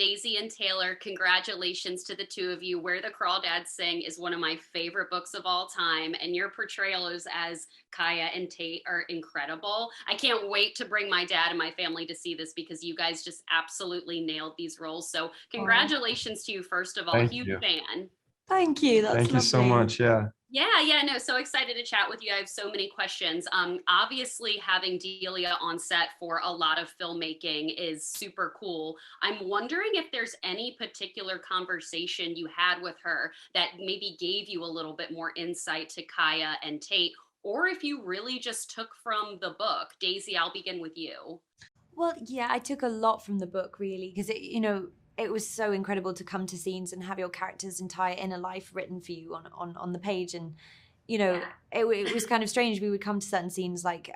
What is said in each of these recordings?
Daisy and Taylor, congratulations to the two of you. Where the Crawdads Sing is one of my favorite books of all time, and your portrayals as Kaya and Tate are incredible. I can't wait to bring my dad and my family to see this because you guys just absolutely nailed these roles. So Oh, congratulations to you, first of all. Thank Huge you. fan. thank you. That's Thank you so lovely. much. Yeah. Yeah, no, so excited to chat with you. I have so many questions. Obviously, having Delia on set for a lot of filmmaking is super cool. I'm wondering if there's any particular conversation you had with her that maybe gave you a little bit more insight to Kaya and Tate, or if you really just took from the book. Daisy, I'll begin with you. Well, yeah, I took a lot from the book really because it was so incredible to come to scenes and have your character's entire inner life written for you on the page. And Yeah. it was kind of strange. We would come to certain scenes like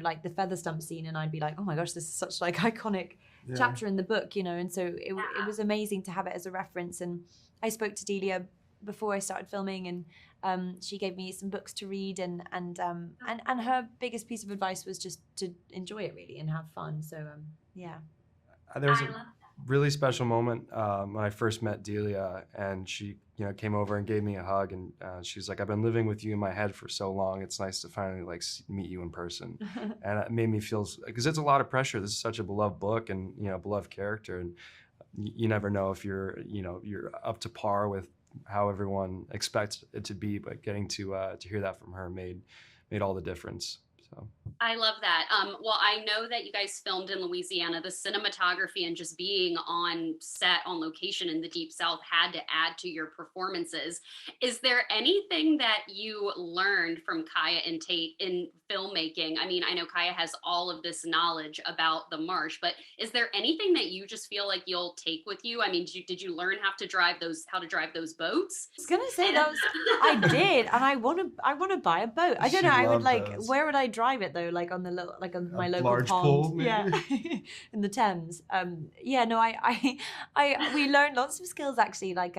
like the feather stump scene, and I'd be like, oh my gosh, this is such like iconic chapter in the book, and so it was amazing to have it as a reference. And I spoke to Delia before I started filming, and she gave me some books to read, and her biggest piece of advice was just to enjoy it really and have fun. So yeah. There was a really special moment when I first met Delia, and she, came over and gave me a hug, and she's like, "I've been living with you in my head for so long. It's nice to finally like meet you in person." And it made me feel, because it's a lot of pressure. This is such a beloved book, and beloved character, and you never know if you're up to par with how everyone expects it to be. But getting to hear that from her made all the difference. So. I love that. Well, I know that you guys filmed in Louisiana. The cinematography and just being on set, on location in the Deep South had to add to your performances. Is there anything that you learned from Kaya and Tate in filmmaking? I mean, I know Kaya has all of this knowledge about the marsh, but is there anything that you just feel like you'll take with you? I mean, did you learn how to drive those boats? I was gonna say I did, and I want to buy a boat. I don't know. I would like. Those. Where would I drive it though? Like on my local large pond. pool, maybe? Yeah, in the Thames. Yeah. No. We learned lots of skills actually. Like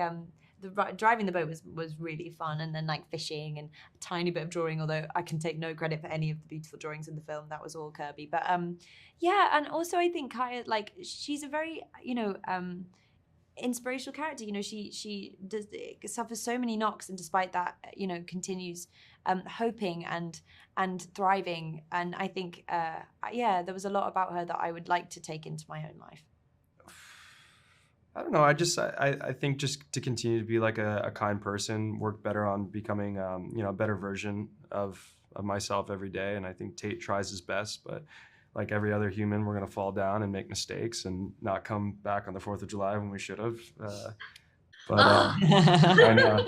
driving the boat was really fun, and then like fishing and a tiny bit of drawing. Although I can take no credit for any of the beautiful drawings in the film. That was all Kirby. But yeah, and also I think Kaya, like, she's a very inspirational character. She does suffers so many knocks, and despite that continues hoping and thriving. And I think there was a lot about her that I would like to take into my own life. I don't know. I think just to continue to be like a kind person, work better on becoming a better version of myself every day. And I think Tate tries his best, but like every other human, we're gonna fall down and make mistakes and not come back on the 4th of July when we should have. I know.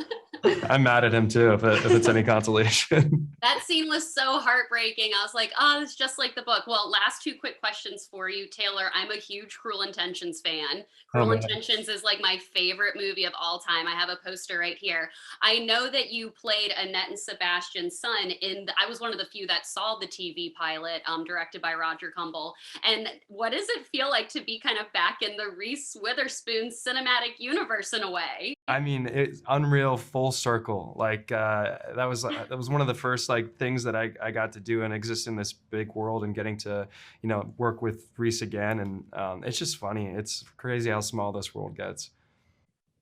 I'm mad at him too, if it's any consolation. That scene was so heartbreaking. I was like, oh, it's just like the book. Well, last two quick questions for you, Taylor. I'm a huge Cruel Intentions fan. Cruel Intentions is like my favorite movie of all time. I have a poster right here. I know that you played Annette and Sebastian's son I was one of the few that saw the TV pilot directed by Roger Cumble. And what does it feel like to be kind of back in the Reese Witherspoon cinematic universe in a way? I mean, it's unreal, full circle. Like that was one of the first like things that I got to do and exist in this big world, and getting to work with Reese again, and it's just funny. It's crazy how small this world gets.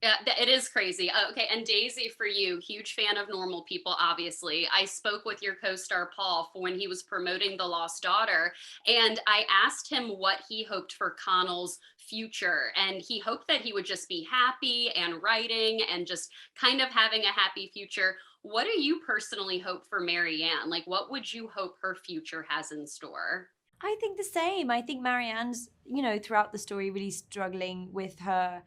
Yeah, it is crazy. Okay, and Daisy, for you, huge fan of Normal People, obviously. I spoke with your co-star Paul for when he was promoting The Lost Daughter, and I asked him what he hoped for Connell's future, and he hoped that he would just be happy and writing and just kind of having a happy future. What do you personally hope for Marianne? Like, what would you hope her future has in store? I think the same. I think Marianne's, throughout the story, really struggling with her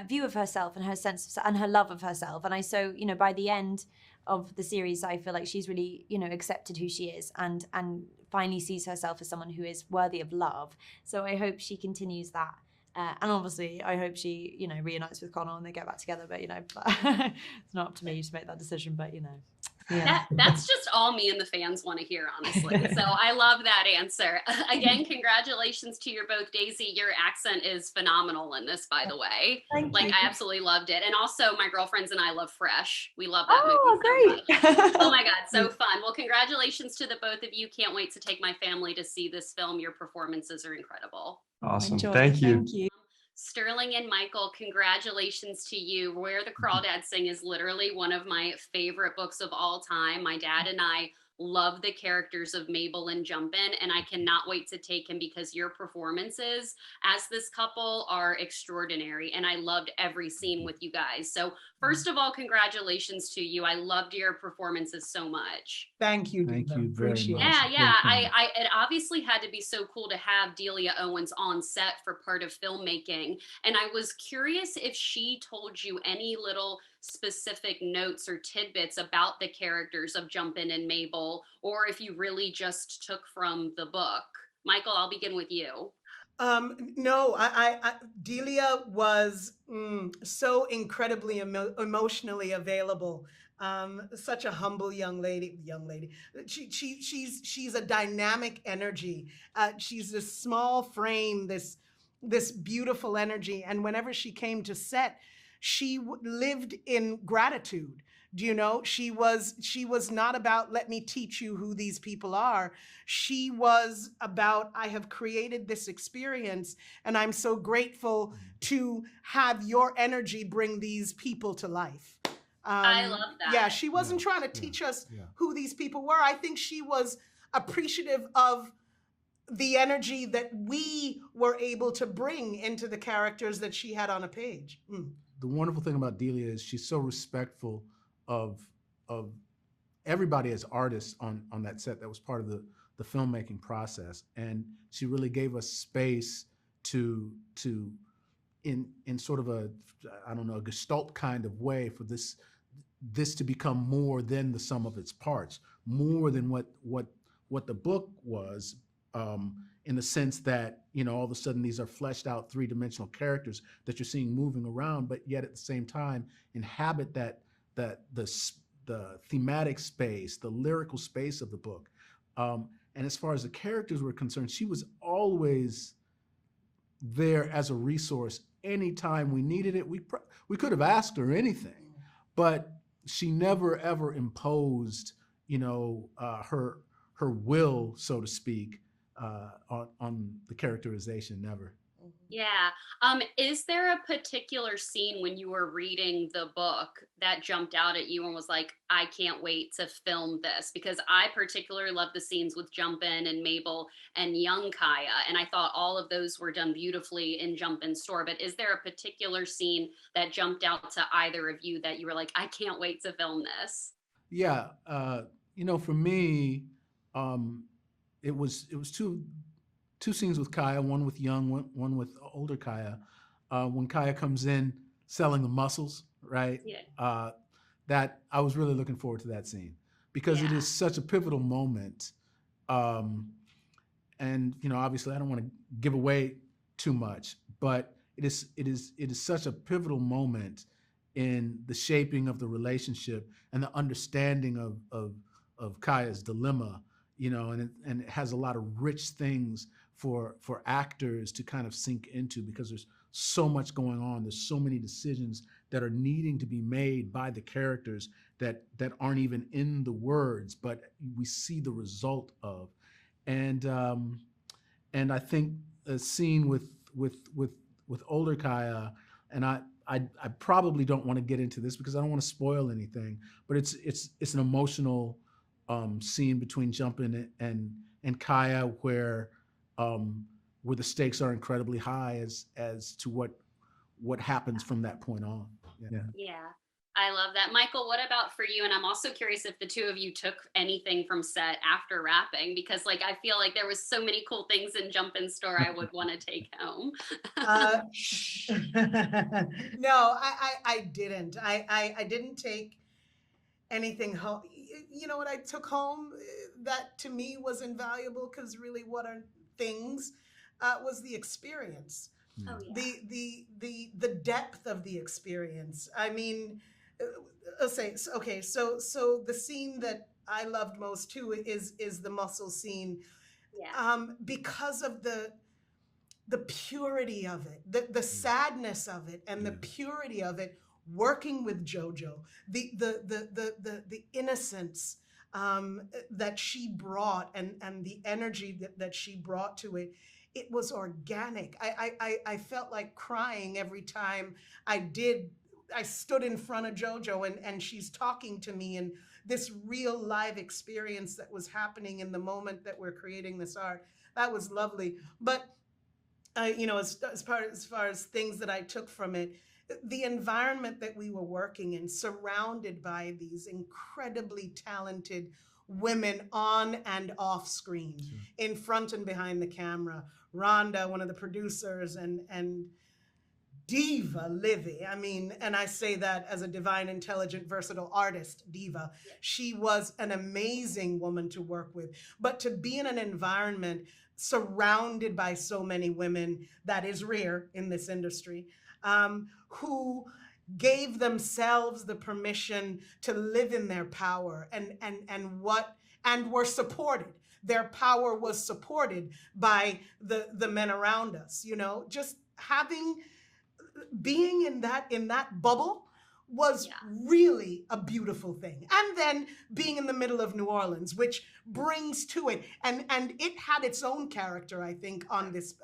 view of herself and her sense of, and her love of herself. And by the end of the series, I feel like she's really, accepted who she is and finally sees herself as someone who is worthy of love. So I hope she continues that. And obviously, I hope she, reunites with Connell and they get back together. But, it's not up to me to make that decision. But, yeah. That's just all me and the fans want to hear, honestly. So I love that answer. Again, congratulations to you both. Daisy, your accent is phenomenal in this, by the way. Thank you. I absolutely loved it. And also, my girlfriends and I love Fresh. We love that movie. Oh, great. So much. Oh my God, so fun. Well, congratulations to the both of you. Can't wait to take my family to see this film. Your performances are incredible. Awesome. Enjoy. Thank you. Thank you. Sterling and Michael, congratulations to you. Where the Crawdads Sing is literally one of my favorite books of all time. My dad and I love the characters of Mabel and Jumpin', and I cannot wait to take him because your performances as this couple are extraordinary, and I loved every scene with you guys. So first of all, congratulations to you. I loved your performances so much. Thank you. Thank Dina. you very Appreciate much. it. Yeah, Very yeah. kind. It obviously had to be so cool to have Delia Owens on set for part of filmmaking. And I was curious if she told you any little specific notes or tidbits about the characters of Jumpin' and Mabel, or if you really just took from the book. Michael, I'll begin with you. No, Delia was so incredibly emotionally available. Such a humble young lady. She's a dynamic energy. She's this small frame, this beautiful energy. And whenever she came to set, she lived in gratitude. Do you know, she was not about, let me teach you who these people are. She was about, I have created this experience and I'm so grateful to have your energy bring these people to life. I love that. Yeah, she wasn't trying to teach us who these people were. I think she was appreciative of the energy that we were able to bring into the characters that she had on a page. The wonderful thing about Delia is she's so respectful of everybody as artists on that set that was part of the filmmaking process, and she really gave us space to in sort of a, I don't know, a gestalt kind of way for this to become more than the sum of its parts, more than what the book was, in the sense that, you know, all of a sudden these are fleshed out three-dimensional characters that you're seeing moving around, but yet at the same time inhabit the thematic space, the lyrical space of the book. And as far as the characters were concerned, she was always there as a resource anytime we needed it. We could have asked her anything, but she never ever imposed, you know, her will, so to speak, on the characterization. Never. Yeah. Is there a particular scene when you were reading the book that jumped out at you and was like, I can't wait to film this? Because I particularly love the scenes with Jumpin' and Mabel and young Kaya, and I thought all of those were done beautifully in Jumpin's store. But is there a particular scene that jumped out to either of you that you were like, I can't wait to film this? Yeah. You know, for me, it was two scenes with Kaya, one with young, one with older Kaya. When Kaya comes in selling the mussels, right? Yeah. That I was really looking forward to that scene because it is such a pivotal moment. And you know, obviously I don't want to give away too much, but it is such a pivotal moment in the shaping of the relationship and the understanding of Kaya's dilemma, you know, and it has a lot of rich things for actors to kind of sink into because there's so much going on. There's so many decisions that are needing to be made by the characters that aren't even in the words, but we see the result of. And I think a scene with older Kaya, and I probably don't want to get into this because I don't want to spoil anything, but it's an emotional scene between Jumpin' and Kaya where the stakes are incredibly high as to what happens from that point on. Yeah, I love that. Michael, what about for you? And I'm also curious if the two of you took anything from set after wrapping, because like I feel like there was so many cool things in Jumpin' Store I would want to take home. No, I didn't. I didn't take anything home. You know what I took home that to me was invaluable, because really what are things was the experience. Oh, yeah. The depth of the experience. I mean, I'll say, okay, so the scene that I loved most too is the mussel scene. Yeah. Because of the purity of it, the sadness of it, and the purity of it, working with JoJo, the innocence that she brought, and the energy that she brought to it. it was organic. I felt like crying every time I stood in front of JoJo and she's talking to me, and this real live experience that was happening in the moment that we're creating this art. That was lovely. But as far as things that I took from it, the environment that we were working in, surrounded by these incredibly talented women on and off screen, Sure. in front and behind the camera. Rhonda, one of the producers, and diva Livy. I mean, and I say that as a divine, intelligent, versatile artist, diva. She was an amazing woman to work with. But to be in an environment surrounded by so many women, that is rare in this industry, who gave themselves the permission to live in their power and were supported. Their power was supported by the men around us, just being in that bubble was really a beautiful thing. And then being in the middle of New Orleans, which brings to it, and it had its own character, I think, on this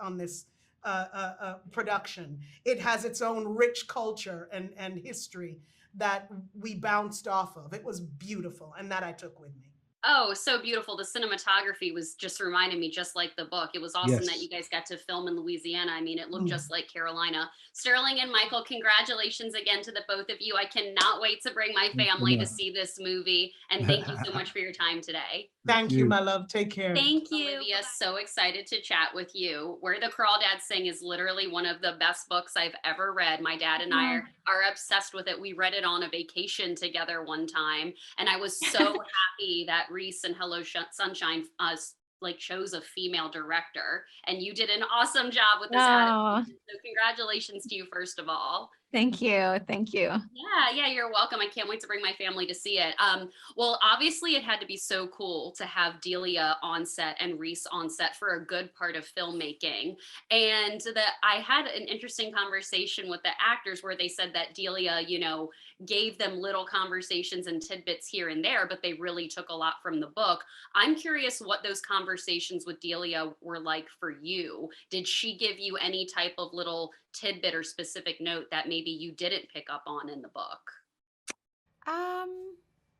production. It has its own rich culture and history that we bounced off of. It was beautiful, and that I took with me. Oh, so beautiful. The cinematography was just reminding me, just like the book. It was awesome that Yes. you guys got to film in Louisiana. I mean, it looked just like Carolina. Sterling and Michael, congratulations again to the both of you. I cannot wait to bring my Thanks so family to much. see this movie. And thank you so much for your time today. Thank you, my love. Take care. Thank you. Olivia, so excited to chat with you. Where the Crawdads Sing is literally one of the best books I've ever read. My dad and I are obsessed with it. We read it on a vacation together one time, and I was so happy that Reese and Hello Sunshine chose a female director, and you did an awesome job with this adaptation. So congratulations to you, first of all. Thank you. Thank you. Yeah, you're welcome. I can't wait to bring my family to see it. Well, obviously it had to be so cool to have Delia on set and Reese on set for a good part of filmmaking. And that I had an interesting conversation with the actors where they said that Delia, gave them little conversations and tidbits here and there, but they really took a lot from the book. I'm curious what those conversations with Delia were like for you. Did she give you any type of little tidbit or specific note that maybe you didn't pick up on in the book?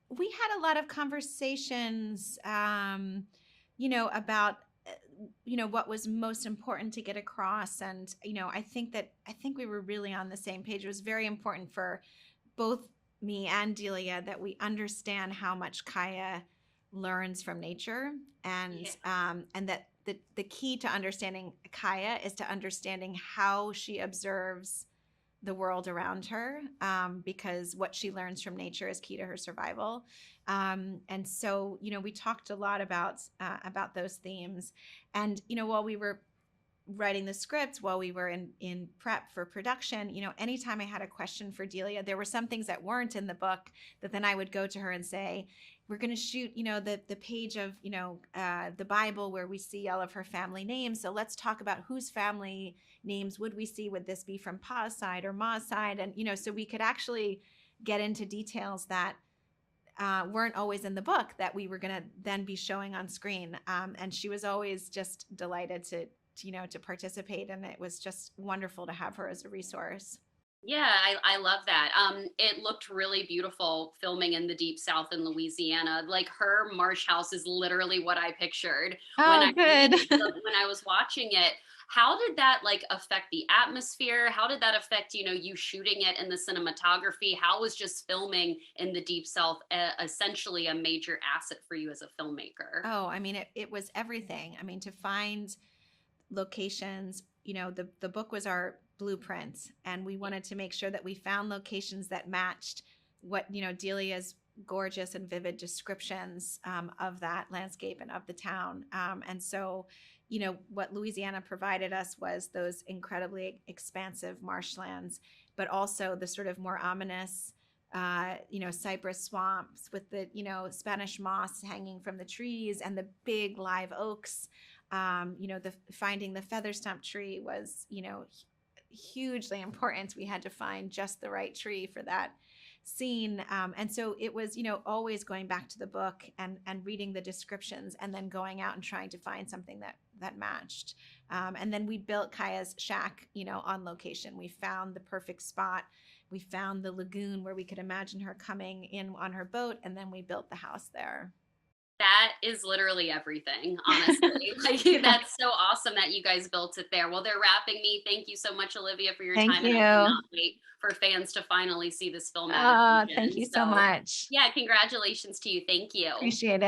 We had a lot of conversations, about, what was most important to get across. And, I think we were really on the same page. It was very important for both me and Delia that we understand how much Kaya learns from nature, and that the key to understanding Kaya is to understanding how she observes the world around her, because what she learns from nature is key to her survival. And so, we talked a lot about those themes. And, while we were writing the script, while we were in prep for production, anytime I had a question for Delia, there were some things that weren't in the book that then I would go to her and say, we're going to shoot, the page of, the Bible where we see all of her family names. So let's talk about whose family names would we see? Would this be from Pa's side or Ma's side? And, so we could actually get into details that weren't always in the book that we were going to then be showing on screen. And she was always just delighted to participate. And it was just wonderful to have her as a resource. Yeah, I love that. It looked really beautiful filming in the deep South in Louisiana. Like her marsh house is literally what I pictured good. When I was watching it. How did that affect the atmosphere? How did that affect, you shooting it and the cinematography? How was just filming in the deep South essentially a major asset for you as a filmmaker? Oh, I mean, it was everything. I mean, to find locations, the book was our blueprint, and we wanted to make sure that we found locations that matched what, Delia's gorgeous and vivid descriptions of that landscape and of the town. And so, what Louisiana provided us was those incredibly expansive marshlands, but also the sort of more ominous, cypress swamps with the, Spanish moss hanging from the trees and the big live oaks. Finding the feather stump tree was, hugely important. We had to find just the right tree for that scene. And so it was, always going back to the book and reading the descriptions and then going out and trying to find something that matched. And then we built Kaya's shack, on location. We found the perfect spot. We found the lagoon where we could imagine her coming in on her boat, and then we built the house there. That is literally everything, honestly. Like, that's so awesome that you guys built it there. Well, they're wrapping me. Thank you so much, Olivia, for your Thank time. you. And I cannot wait for fans to finally see this film. Thank you so much. Yeah, congratulations to you. Thank you. Appreciate it.